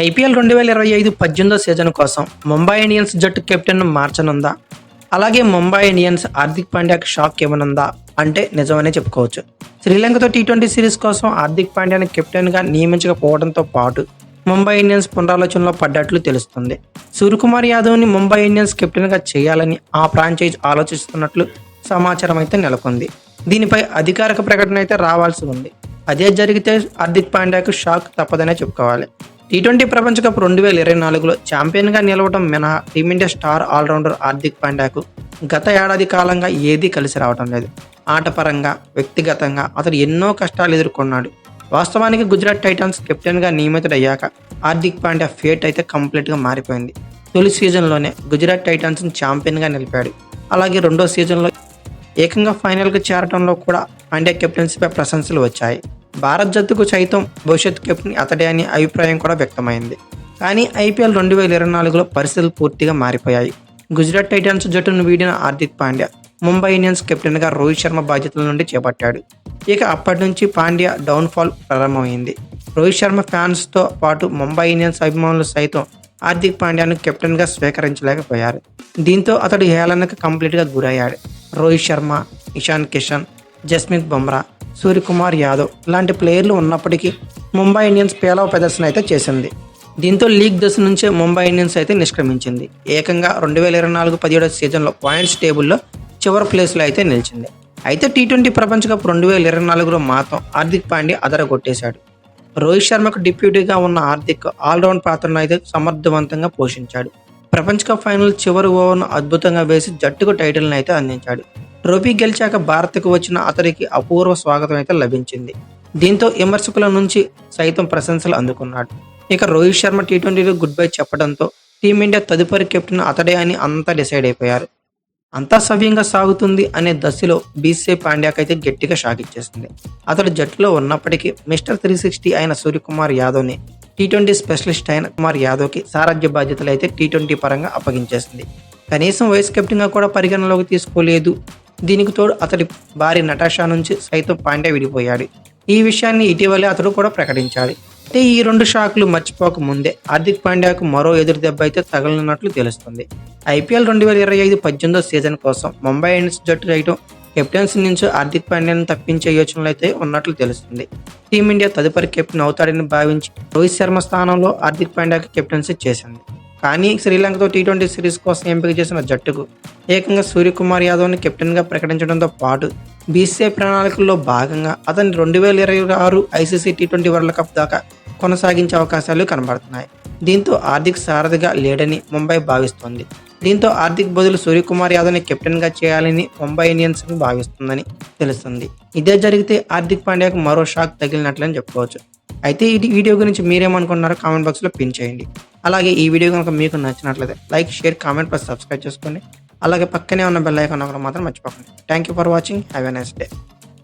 IPL 2025 18వ season కోసం Mumbai Indians జట్టు కెప్టెన్ను మార్చనుందా? అలాగే ముంబై ఇండియన్స్ హార్దిక్ పాండ్యాకి షాక్ ఇవ్వనుందా అంటే నిజమనే చెప్పుకోవచ్చు. శ్రీలంకతో టీ20 సిరీస్ కోసం హార్దిక్ పాండ్యాని కెప్టెన్గా నియమించకపోవడంతో పాటు ముంబై ఇండియన్స్ పునరాలోచనలో పడ్డట్లు తెలుస్తుంది. సూర్యకుమార్ యాదవ్ని ముంబై ఇండియన్స్ కెప్టెన్గా చేయాలని ఆ ఫ్రాంచైజ్ ఆలోచిస్తున్నట్లు సమాచారం అయితే నెలకొంది. దీనిపై అధికారిక ప్రకటన అయితే రావాల్సి ఉంది. అదే జరిగితే హార్దిక్ పాండ్యాకు షాక్ తప్పదనే చెప్పుకోవాలి. టీ20 ప్రపంచ కప్ 2024లో ఛాంపియన్గా నిలవడం మినహా టీమిండియా స్టార్ ఆల్రౌండర్ హార్దిక్ పాండ్యాకు గత ఏడాది కాలంగా ఏదీ కలిసి రావడం లేదు. ఆటపరంగా, వ్యక్తిగతంగా అతడు ఎన్నో కష్టాలు ఎదుర్కొన్నాడు. వాస్తవానికి గుజరాత్ టైటాన్స్ కెప్టెన్గా నియమితుడయ్యాక హార్దిక్ పాండ్యా ఫేట్ అయితే కంప్లీట్గా మారిపోయింది. తొలి సీజన్లోనే గుజరాత్ టైటాన్స్ని ఛాంపియన్గా నిలిపాడు. అలాగే రెండో సీజన్లో ఏకంగా ఫైనల్కి చేరడంలో కూడా పాండ్యా కెప్టెన్సీపై ప్రశంసలు వచ్చాయి. భారత్ జట్టుకు సైతం భవిష్యత్ కెప్టెన్ అతడే అనే అభిప్రాయం కూడా వ్యక్తమైంది. కానీ ఐపీఎల్ 2024లో పరిస్థితులు పూర్తిగా మారిపోయాయి. గుజరాత్ టైటాన్స్ జట్టును వీడిన హార్దిక్ పాండ్యా ముంబై ఇండియన్స్ కెప్టెన్గా రోహిత్ శర్మ బాధ్యతల నుండి చేపట్టాడు. ఇక అప్పటి నుంచి పాండ్యా డౌన్ఫాల్ ప్రారంభమైంది. రోహిత్ శర్మ ఫ్యాన్స్తో పాటు ముంబై ఇండియన్స్ అభిమానులు సైతం హార్దిక్ పాండ్యాను కెప్టెన్గా స్వీకరించలేకపోయారు. దీంతో అతడు హేళనకు కంప్లీట్గా గురయ్యాడు. రోహిత్ శర్మ, ఇషాన్ కిషన్, జస్ప్రీత్ బుమ్రా, సూర్యకుమార్ యాదవ్ లాంటి ప్లేయర్లు ఉన్నప్పటికీ ముంబై ఇండియన్స్ పేలవ ప్రదర్శన అయితే చేసింది. దీంతో లీగ్ దశ నుంచే ముంబై ఇండియన్స్ అయితే నిష్క్రమించింది. ఏకంగా 2024-17 సీజన్లో పాయింట్స్ టేబుల్లో చివరి ప్లేస్లో అయితే నిలిచింది. అయితే టీ20 ప్రపంచ కప్ 2024లో మాత్రం హార్దిక్ పాండ్యా అదరగొట్టేశాడు. రోహిత్ శర్మకు డిప్యూటీగా ఉన్న హార్దిక్ ఆల్రౌండ్ పాత్రను అయితే సమర్థవంతంగా పోషించాడు. ప్రపంచ కప్ ఫైనల్ చివరి ఓవర్ను అద్భుతంగా వేసి జట్టుకు టైటిల్ని అయితే అందించాడు. ట్రోఫీ గెలిచాక భారత్కు వచ్చిన అతడికి అపూర్వ స్వాగతం అయితే లభించింది. దీంతో విమర్శకుల నుంచి సైతం ప్రశంసలు అందుకున్నాడు. ఇక రోహిత్ శర్మ టీ20లో గుడ్ బై చెప్పడంతో టీమిండియా తదుపరి కెప్టెన్ అతడే అని అంతా డిసైడ్ అయిపోయారు. అంతా సవ్యంగా సాగుతుంది అనే దశలో బీసీసీఐ పాండ్యాకైతే గట్టిగా షాక్ ఇచ్చేసింది. అతడు జట్టులో ఉన్నప్పటికీ మిస్టర్ 360 అయిన సూర్యకుమార్ యాదవ్ని టీ20 స్పెషలిస్ట్ అయిన కుమార్ యాదవ్కి సారథ్య బాధ్యతలు అయితే టీ20 పరంగా అప్పగించేసింది. కనీసం వైస్ కెప్టెన్గా కూడా పరిగణలోకి తీసుకోలేదు. దీనికి తోడు అతడి భార్య నటాషా నుంచి సైతం పాండ్యా విడిపోయాడు. ఈ విషయాన్ని ఇటీవలే అతడు కూడా ప్రకటించాడు. అయితే ఈ రెండు షాక్లు మర్చిపోక ముందే హార్దిక్ పాండ్యాకు మరో ఎదురు దెబ్బ అయితే తగలనున్నట్లు తెలుస్తుంది. ఐపీఎల్ 2025 18వ సీజన్ కోసం ముంబై ఇండియన్స్ జట్టు సైతం కెప్టెన్సీ నుంచి హార్దిక్ పాండ్యాను తప్పించే యోచనలు అయితే ఉన్నట్లు తెలుస్తుంది. టీమిండియా తదుపరి కెప్టెన్ అవుతాడని భావించి రోహిత్ శర్మ స్థానంలో హార్దిక్ పాండ్యాకి కెప్టెన్సీ చేసింది. కానీ శ్రీలంకతో టీ20 సిరీస్ కోసం ఎంపిక చేసిన జట్టుకు ఏకంగా సూర్యకుమార్ యాదవ్ని కెప్టెన్గా ప్రకటించడంతో పాటు బీసీసీఐ ప్రణాళికల్లో భాగంగా అతన్ని 2026 ఐసీసీ టీ20 వరల్డ్ కప్ దాకా కొనసాగించే అవకాశాలు కనబడుతున్నాయి. దీంతో హార్దిక్ సారథిగా లేడని ముంబై భావిస్తోంది. దీంతో హార్దిక్ బదులు సూర్యకుమార్ యాదవ్ని కెప్టెన్గా చేయాలని ముంబై ఇండియన్స్ భావిస్తుందని తెలుస్తుంది. ఇదే జరిగితే హార్దిక్ పాండ్యాకు మరో షాక్ తగిలినట్లని చెప్పుకోవచ్చు. అయితే ఈ వీడియో గురించి మీరేమనుకుంటున్నారో కామెంట్ బాక్స్లో పిన్ చేయండి. అలాగే ఈ వీడియో కనుక మీకు నచ్చినట్లయితే like, share, comment plus subscribe చేసుకోండి. అలాగే పక్కనే ఉన్న బెల్ ఐకాన్ ఒకటి మాత్రం మర్చిపోకండి. Thank you for watching. Have a nice day.